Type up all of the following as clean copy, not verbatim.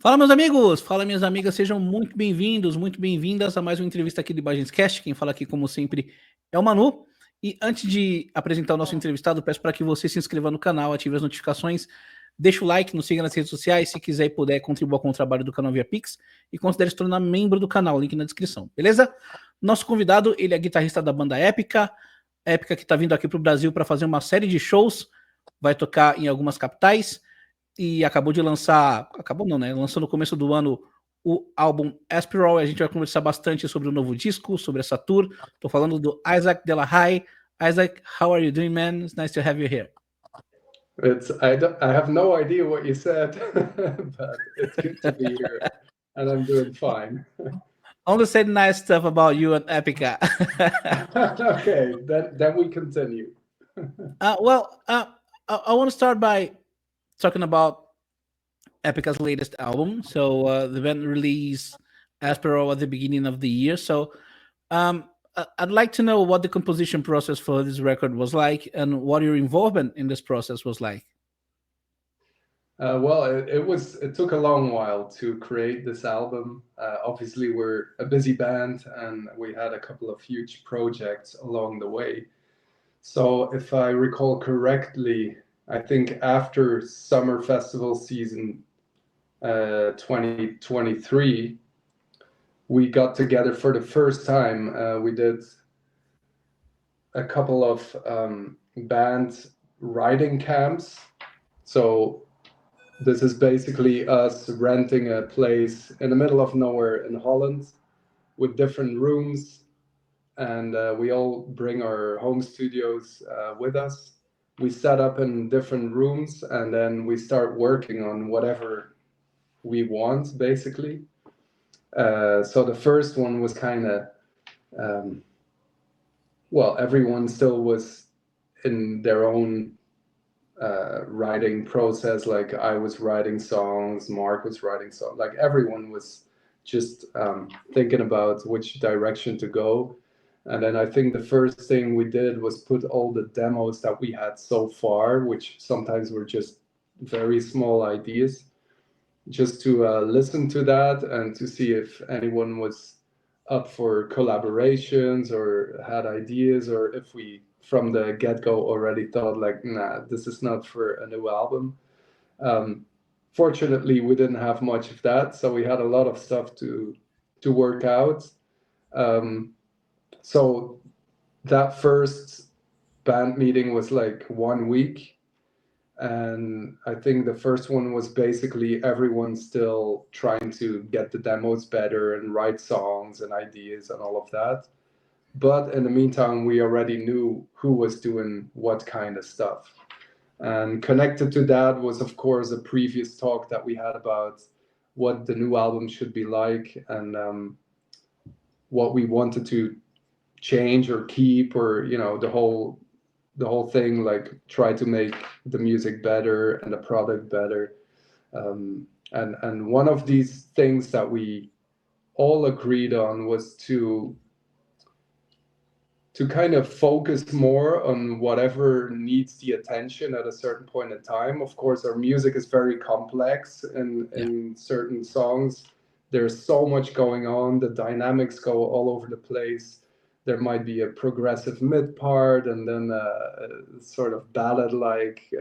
Fala, meus amigos! Fala, minhas amigas! Sejam muito bem-vindos, muito bem-vindas a mais uma entrevista aqui do Imagens Cast. Quem fala aqui, como sempre, é o Manu. E antes de apresentar o nosso entrevistado, peço para que você se inscreva no canal, ative as notificações, deixe o like, nos siga nas redes sociais, se quiser e puder, contribua com o trabalho do canal via Pix e considere se tornar membro do canal, link na descrição, beleza? Nosso convidado, ele é guitarrista da banda Épica, Épica que está vindo aqui para o Brasil para fazer uma série de shows, vai tocar em algumas capitais, e acabou de lançar, acabou não, né? Lançou no começo do ano o álbum Aspiral. A gente vai conversar bastante sobre o novo disco, sobre essa tour. Tô falando do Isaac Della High. Isaac, how are you doing, man? It's nice to have you here. I have no idea what you said, but it's good to be here, and I'm doing fine. Only said nice stuff about you and Epica. Okay, then we continue. I want to start by talking about Epica's latest album. So the band released Aspero at the beginning of the year. So I'd like to know what the composition process for this record was like and what your involvement in this process was like. Well, it took a long while to create this album. Obviously, we're a busy band, and we had a couple of huge projects along the way. So, if I recall correctly, I think after summer festival season 2023, we got together for the first time. We did a couple of band writing camps. So this is basically us renting a place in the middle of nowhere in Holland with different rooms, and we all bring our home studios with us. We set up in different rooms, and then we start working on whatever we want, basically. So the first one was kind of, well, everyone still was in their own writing process. Like I was writing songs, Mark was writing songs, like everyone was just thinking about which direction to go. And then I think the first thing we did was put all the demos that we had so far, which sometimes were just very small ideas, just to listen to that and to see if anyone was up for collaborations or had ideas, or if we from the get-go already thought like, nah, this is not for a new album. Fortunately, we didn't have much of that, so we had a lot of stuff to work out. So that first band meeting was like 1 week, and I think the first one was basically everyone still trying to get the demos better and write songs and ideas and all of that. But in the meantime, we already knew who was doing what kind of stuff. And connected to that was, of course, a previous talk that we had about what the new album should be like, and what we wanted to change or keep, or the whole thing, like try to make the music better and the product better. And one of these things that we all agreed on was to kind of focus more on whatever needs the attention at a certain point in time. Of course, our music is very complex, and in certain songs, there's so much going on. The dynamics go all over the place. There might be a progressive mid part, and then a sort of ballad-like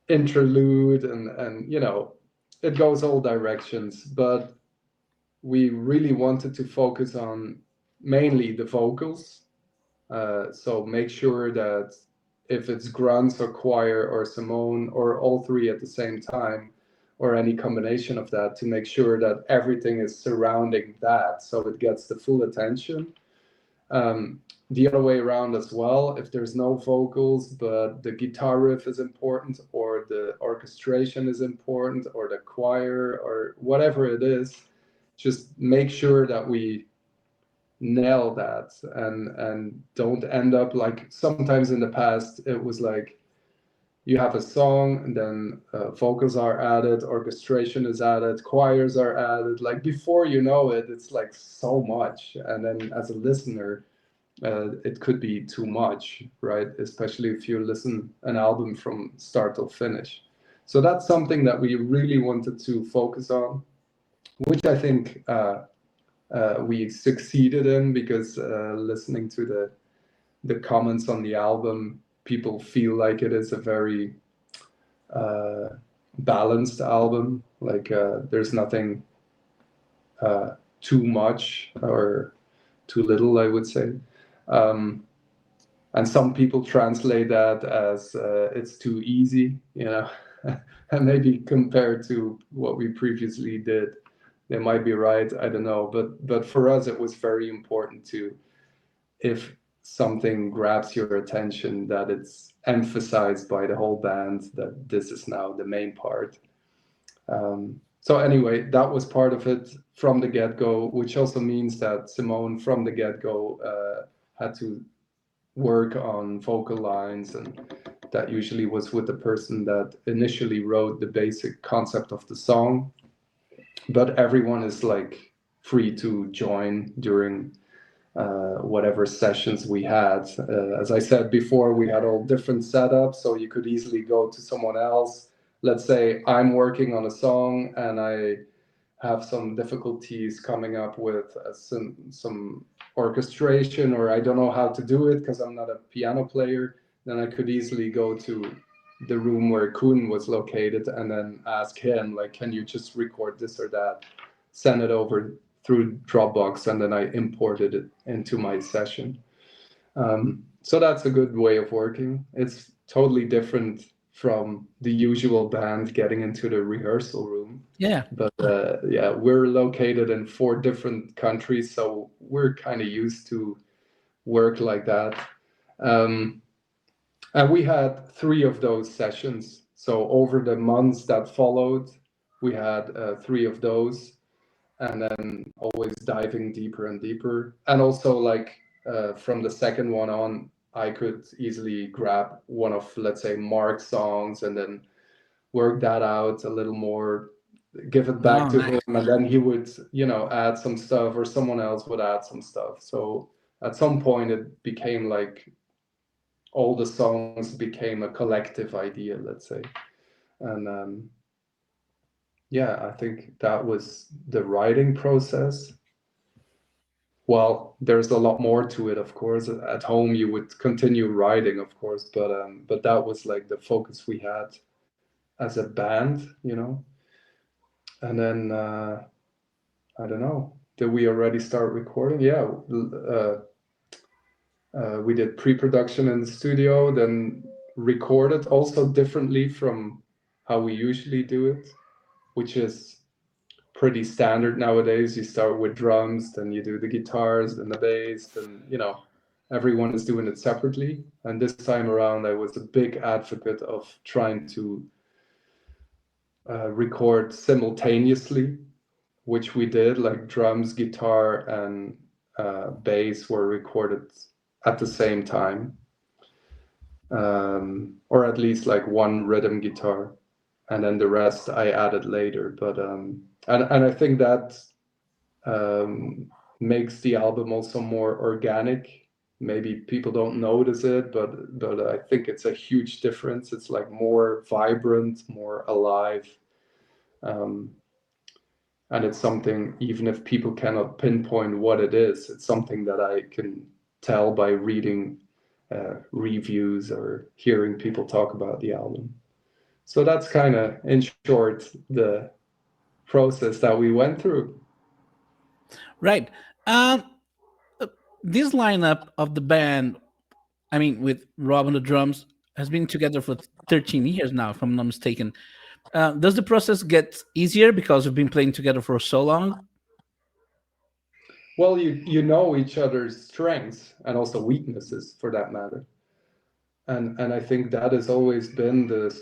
interlude, and it goes all directions. But we really wanted to focus on mainly the vocals. So make sure that if it's grunts or choir or Simone or all three at the same time, or any combination of that, to make sure that everything is surrounding that so it gets the full attention. The other way around as well, if there's no vocals but the guitar riff is important, or the orchestration is important, or the choir, or whatever it is, just make sure that we nail that, and don't end up like sometimes in the past it was like you have a song and then vocals are added, orchestration is added, choirs are added, like before you know it, it's like so much, and then as a listener it could be too much, right? Especially if you listen an album from start till finish. So that's something that we really wanted to focus on, which I think we succeeded in, because listening to the comments on the album, people feel like it is a very balanced album. Like there's nothing too much or too little, I would say. And some people translate that as it's too easy, you know, and maybe compared to what we previously did, they might be right. I don't know, but for us, it was very important to, if something grabs your attention, that it's emphasized by the whole band that this is now the main part. So anyway, that was part of it from the get-go, which also means that Simone from the get-go had to work on vocal lines, and that usually was with the person that initially wrote the basic concept of the song. But everyone is like free to join during whatever sessions we had. As I said before, we had all different setups, so you could easily go to someone else. Let's say I'm working on a song and I have some difficulties coming up with some orchestration, or I don't know how to do it because I'm not a piano player, then I could easily go to the room where Koen was located and then ask him, like, can you just record this or that, send it over through Dropbox, and then I imported it into my session. So that's a good way of working. It's totally different from the usual band getting into the rehearsal room. Yeah. But yeah, we're located in 4 different countries, so we're kind of used to work like that. And we had 3 of those sessions. So over the months that followed, we had 3 of those, and then always diving deeper and deeper. And also, like, from the second one on, I could easily grab one of, let's say, Mark's songs and then work that out a little more, give it back to him, and then he would, you know, add some stuff, or someone else would add some stuff. So at some point it became like all the songs became a collective idea, let's say. And yeah, I think that was the writing process. Well, there's a lot more to it, of course. At home, you would continue writing, of course, but that was like the focus we had as a band, you know. And then I don't know. Did we already start recording? Yeah, we did pre-production in the studio, then recorded also differently from how we usually do it, which is pretty standard nowadays. You start with drums, then you do the guitars, then the bass, then, you know, everyone is doing it separately. And this time around, I was a big advocate of trying to record simultaneously, which we did. Like drums, guitar, and bass were recorded at the same time, or at least like one rhythm guitar, and then the rest I added later. But and I think that makes the album also more organic. Maybe people don't notice it, but I think it's a huge difference. It's like more vibrant, more alive. And it's something, even if people cannot pinpoint what it is, it's something that I can tell by reading reviews or hearing people talk about the album. So that's kind of, in short, the process that we went through. Right. This lineup of the band, I mean, with Rob on the drums, has been together for 13 years now, if I'm not mistaken. Does the process get easier because we've been playing together for so long? Well, you know each other's strengths and also weaknesses, for that matter. And I think that has always been the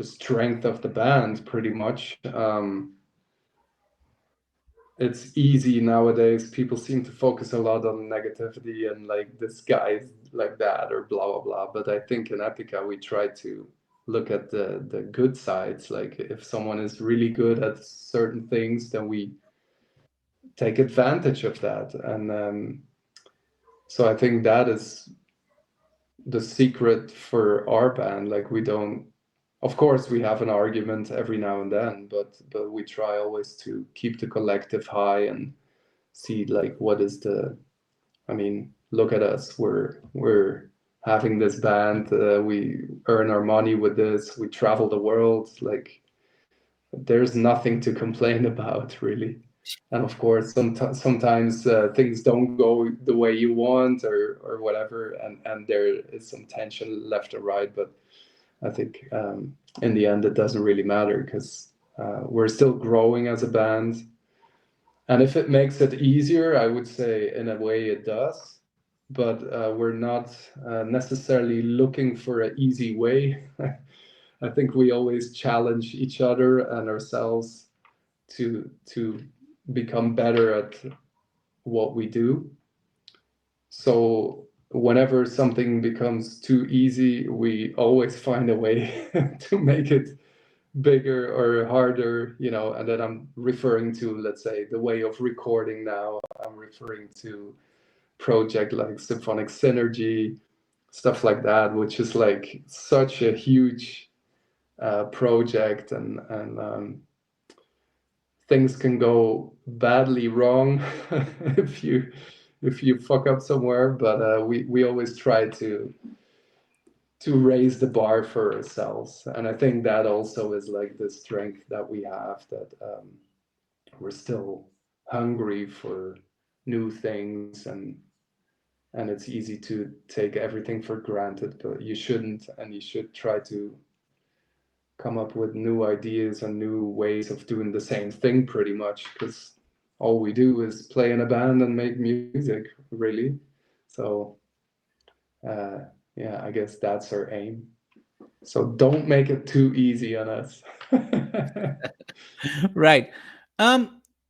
strength of the band, pretty much. It's easy nowadays. People seem to focus a lot on negativity and like, this guy's like that or blah blah blah. But I think in Epica we try to look at the good sides. Like, if someone is really good at certain things, then we take advantage of that. And so I think that is the secret for our band. Like, we don't of course we have an argument every now and then, but we try always to keep the collective high and see like what is the, I mean, look at us, we're having this band, we earn our money with this, we travel the world, like there's nothing to complain about really. And of course sometimes things don't go the way you want or whatever, and there is some tension left or right, but I think in the end it doesn't really matter, because we're still growing as a band. And if it makes it easier, I would say in a way it does, but we're not necessarily looking for an easy way. I think we always challenge each other and ourselves to become better at what we do. So whenever something becomes too easy, we always find a way to make it bigger or harder, you know. And then I'm referring to, let's say, the way of recording now. I'm referring to project like Symphonic Synergy, stuff like that, which is like such a huge project, and things can go badly wrong if you fuck up somewhere. But we always try to raise the bar for ourselves, and I think that also is like the strength that we have, that we're still hungry for new things, and it's easy to take everything for granted, but you shouldn't, and you should try to come up with new ideas and new ways of doing the same thing, pretty much, because all we do is play in a band and make music, really. So yeah, I guess that's our aim. So don't make it too easy on us. Right.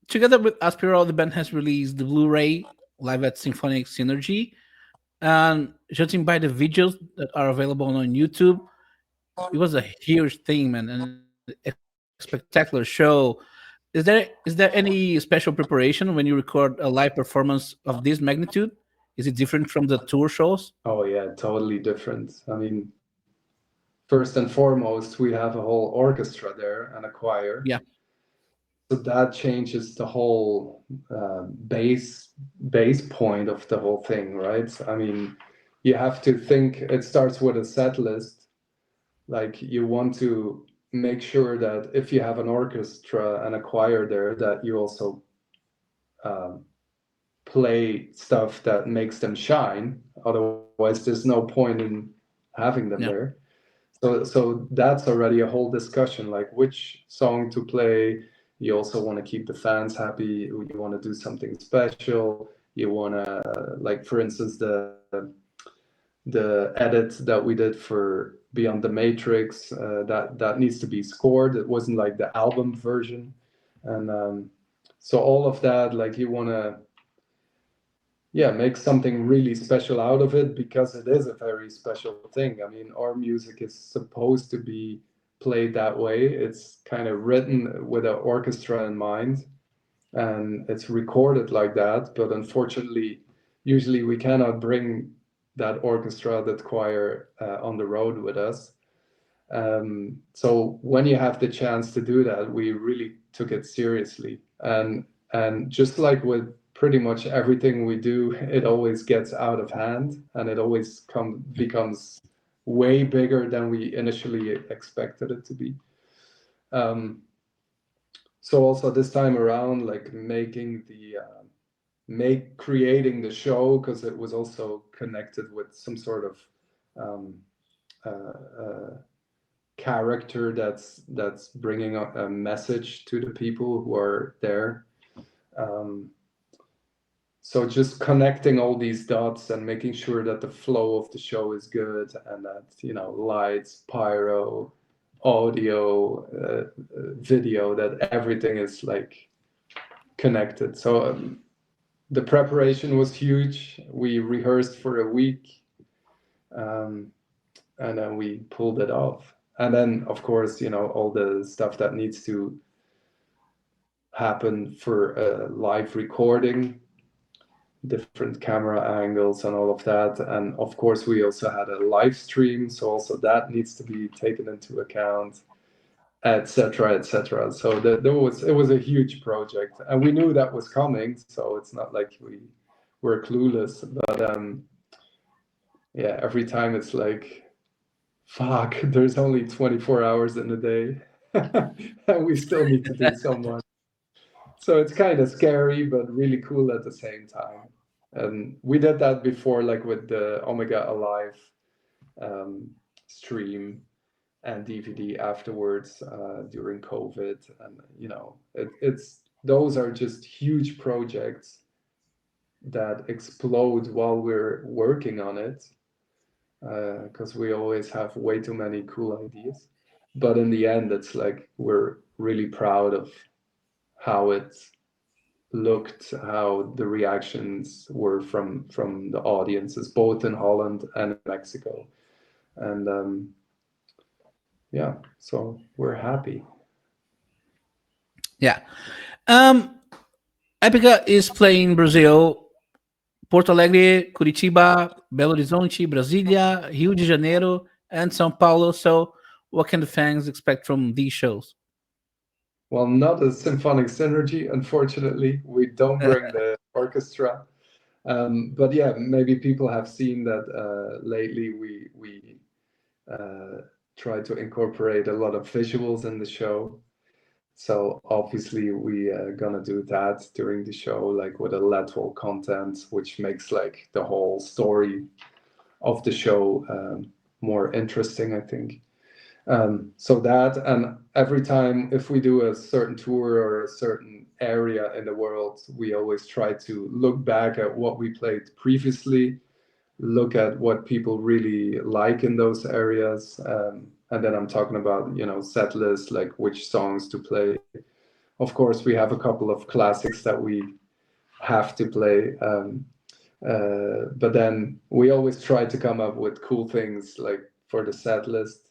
Together with Aspiro, the band has released the Blu-ray Live at Symphonic Synergy, and judging by the videos that are available on YouTube, it was a huge thing, man, and a spectacular show. Is there any special preparation when you record a live performance of this magnitude? Is it different from the tour shows? Oh yeah, totally different. I mean, first and foremost, we have a whole orchestra there and a choir. Yeah. So that changes the whole base point of the whole thing, right? I mean, you have to think, it starts with a set list. Like, you want to make sure that if you have an orchestra and a choir there, that you also play stuff that makes them shine. Otherwise, there's no point in having them Yeah. there. So that's already a whole discussion, like which song to play. You also want to keep the fans happy. You want to do something special. You want to, like, for instance, the edit that we did for Beyond the Matrix, that needs to be scored. It wasn't like the album version. And so all of that, like, you want to, yeah, make something really special out of it, because it is a very special thing. I mean, our music is supposed to be played that way. It's kind of written with an orchestra in mind, and it's recorded like that. But unfortunately, usually we cannot bring that orchestra, that choir on the road with us. So when you have the chance to do that, we really took it seriously. And just like with pretty much everything we do, it always gets out of hand, and it always becomes way bigger than we initially expected it to be. So also this time around, like creating the show, because it was also connected with some sort of character that's bringing a message to the people who are there. So just connecting all these dots and making sure that the flow of the show is good, and that, you know, lights, pyro, audio, video, that everything is like connected. So the preparation was huge. We rehearsed for a week, and then we pulled it off. And then, of course, you know, all the stuff that needs to happen for a live recording. different camera angles and all of that. And of course, we also had a live stream, so also that needs to be taken into account, etc., etc. So it was a huge project, and we knew that was coming. So it's not like we were clueless. But yeah, every time it's like, fuck, there's only 24 hours in a day, and we still need to do so much. So it's kind of scary, but really cool at the same time. And we did that before, like with the Omega Alive stream and DVD afterwards during COVID. And, you know, it's those are just huge projects that explode while we're working on it, because we always have way too many cool ideas. But in the end, it's like we're really proud of how it looked, how the reactions were from the audiences, both in Holland and Mexico. And yeah, so we're happy. Yeah. Epica is playing Brazil, Porto Alegre, Curitiba, Belo Horizonte, Brasília, Rio de Janeiro, and São Paulo. So what can the fans expect from these shows? Well, not a symphonic synergy, unfortunately. We don't bring the orchestra. But yeah, maybe people have seen that lately we try to incorporate a lot of visuals in the show. So obviously we are gonna do that during the show, like with a lateral content, which makes like the whole story of the show more interesting, I think. So that, and every time if we do a certain tour or a certain area in the world, we always try to look back at what we played previously, look at what people really like in those areas. And then I'm talking about, you know, set lists, like which songs to play. Of course, we have a couple of classics that we have to play. But then we always try to come up with cool things like for the set list,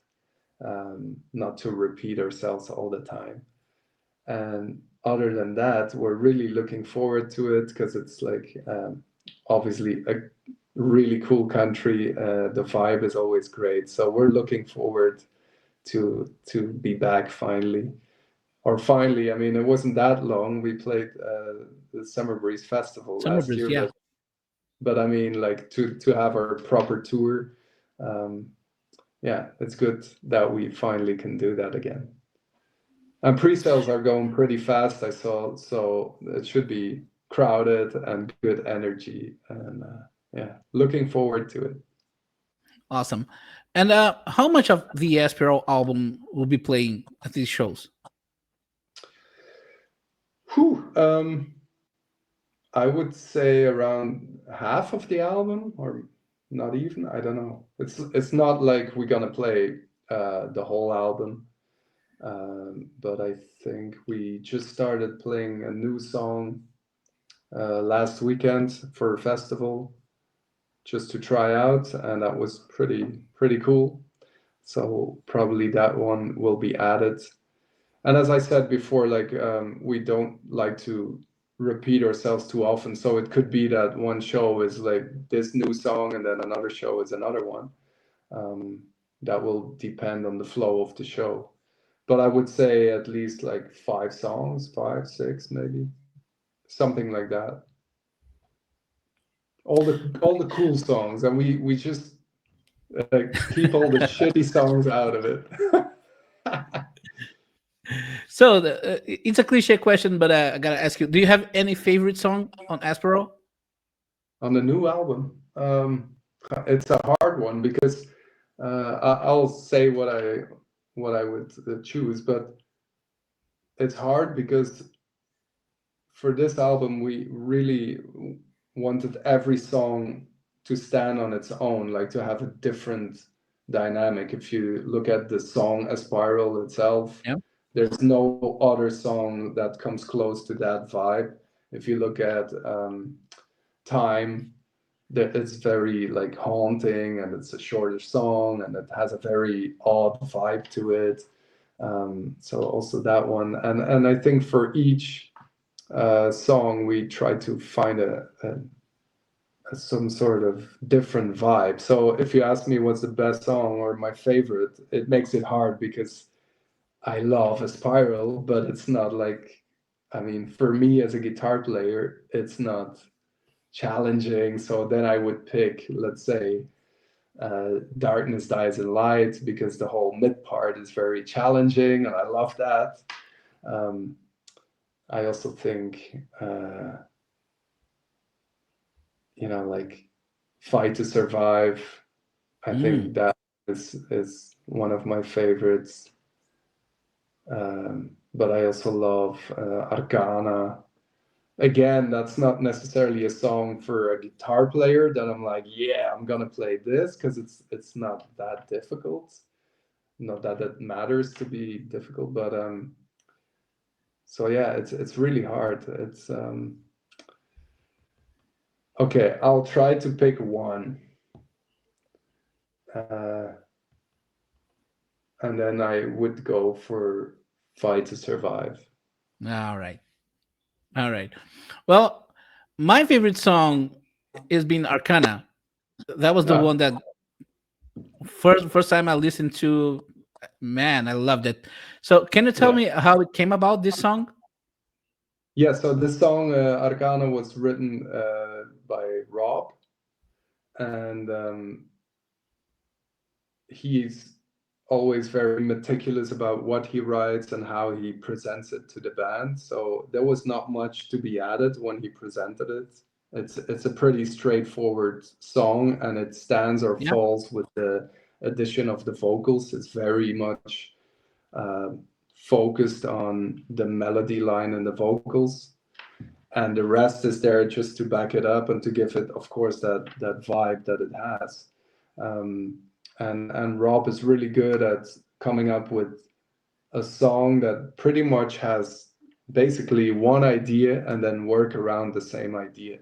not to repeat ourselves all the time. And other than that, we're really looking forward to it because it's like obviously a really cool country. The vibe is always great. So we're looking forward to be back finally. Or finally, I mean, it wasn't that long. We played the Summer Breeze Festival last year. Yeah. But I mean, like to have our proper tour, yeah, it's good that we finally can do that again. And pre-sales are going pretty fast, I saw, so it should be crowded and good energy. And yeah, looking forward to it. Awesome. And how much of the Aspero album will be playing at these shows? I would say around half of the album, or not even. I don't know. It's not like we're gonna play the whole album, but I think we just started playing a new song last weekend for a festival, just to try out, and that was pretty cool. So probably that one will be added. And as I said before, like we don't like to repeat ourselves too often. So it could be that one show is like this new song and then another show is another one. That will depend on the flow of the show. But I would say at least like 5 songs, 5, 6 maybe, something like that. All the cool songs, and we just keep all the shitty songs out of it. So it's a cliche question, but I gotta ask you: do you have any favorite song on Aspero? On the new album, it's a hard one because I'll say what I would choose, but it's hard because for this album we really wanted every song to stand on its own, like to have a different dynamic. If you look at the song A Spiral itself, Yeah. there's no other song that comes close to that vibe. If you look at Time, it's very like haunting, and it's a shorter song, and it has a very odd vibe to it. So also that one, and I think for each song we try to find some sort of different vibe. So if you ask me what's the best song or my favorite, it makes it hard because I love a spiral, but it's not like, I mean, for me as a guitar player, it's not challenging. So then I would pick, let's say, Darkness Dies in Light, because the whole mid part is very challenging, and I love that. I also think, like Fight to Survive. I think that is one of my favorites. But I also love Arcana. Again, that's not necessarily a song for a guitar player that I'm like, yeah, I'm gonna play this, because it's not that difficult. Not that it matters to be difficult, but so yeah, it's really hard. It's okay, I'll try to pick one. And then I would go for Fight to Survive. All right. All right. Well, my favorite song is been Arcana. That was the one that first time I listened to. Man, I loved it. So, can you tell me how it came about, this song? Yeah, so this song, Arcana, was written by Rob, and he's always very meticulous about what he writes and how he presents it to the band. So there was not much to be added when he presented it. It's a pretty straightforward song, and it stands or falls with the addition of the vocals. It's very much focused on the melody line and the vocals, and the rest is there just to back it up and to give it, of course, that vibe that it has. And Rob is really good at coming up with a song that pretty much has basically one idea and then work around the same idea.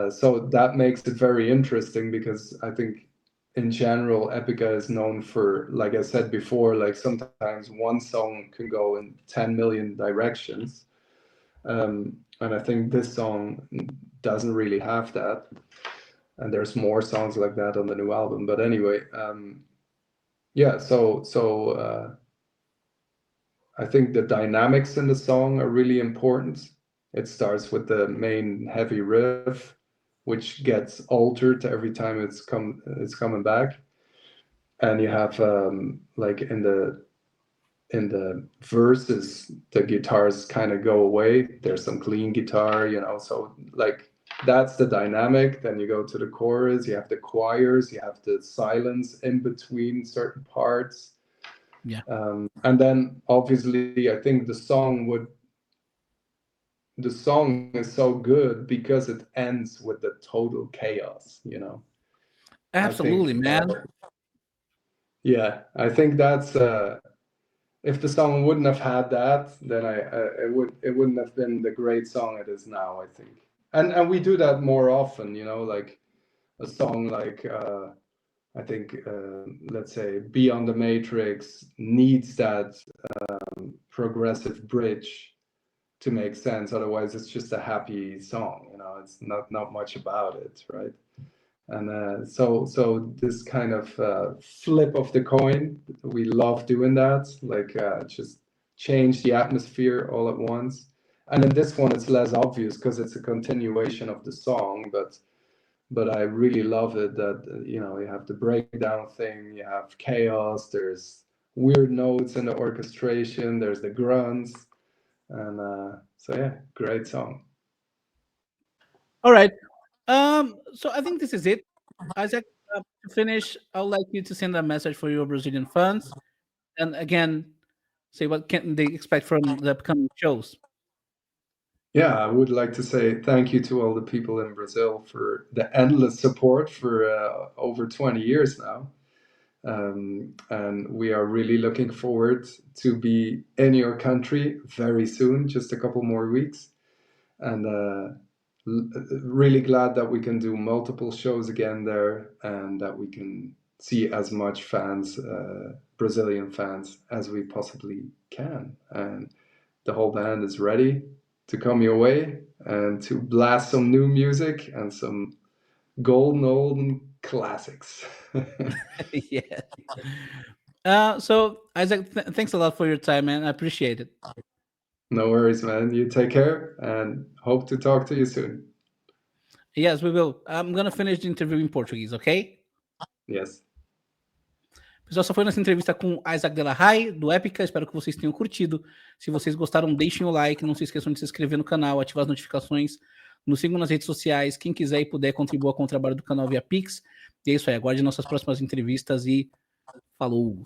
So that makes it very interesting, because I think in general, Epica is known for, like I said before, like sometimes one song can go in 10 million directions. And I think this song doesn't really have that. And there's more songs like that on the new album. But anyway, yeah, so I think the dynamics in the song are really important. It starts with the main heavy riff, which gets altered every time it's coming back, and you have like in the verses, the guitars kind of go away. There's some clean guitar, so like that's the dynamic. Then you go to the chorus, you have the choirs, you have the silence in between certain parts. Yeah. And then obviously I think the song is so good because it ends with the total chaos, Absolutely, man. Yeah, I think that's if the song wouldn't have had that, then it wouldn't have been the great song it is now, I think. And we do that more often, like a song like I think let's say Beyond the Matrix needs that progressive bridge to make sense. Otherwise, it's just a happy song. It's not much about it, right? And so this kind of flip of the coin, we love doing that. Like just change the atmosphere all at once. And in this one, it's less obvious because it's a continuation of the song, but I really love it that you have the breakdown thing, you have chaos, there's weird notes in the orchestration, there's the grunts, and so yeah, great song. All right. So I think this is it. Isaac, to finish, I would like you to send a message for your Brazilian fans, and again, say what can they expect from the upcoming shows. Yeah, I would like to say thank you to all the people in Brazil for the endless support for over 20 years now. And we are really looking forward to be in your country very soon, just a couple more weeks. And really glad that we can do multiple shows again there, and that we can see as much fans, Brazilian fans, as we possibly can. And the whole band is ready to come your way and to blast some new music and some golden classics. Yeah. So Isaac, thanks a lot for your time, man. I appreciate it. No worries, man. You take care and hope to talk to you soon. Yes, we will. I'm gonna finish the interview in Portuguese, ok? Yes. Pessoal, essa foi nossa entrevista com Isaac Delahaye, do Epica. Espero que vocês tenham curtido. Se vocês gostaram, deixem o like. Não se esqueçam de se inscrever no canal, ativar as notificações. Nos sigam nas redes sociais. Quem quiser e puder, contribua com o trabalho do canal via Pix. E é isso aí. Aguarde nossas próximas entrevistas e falou!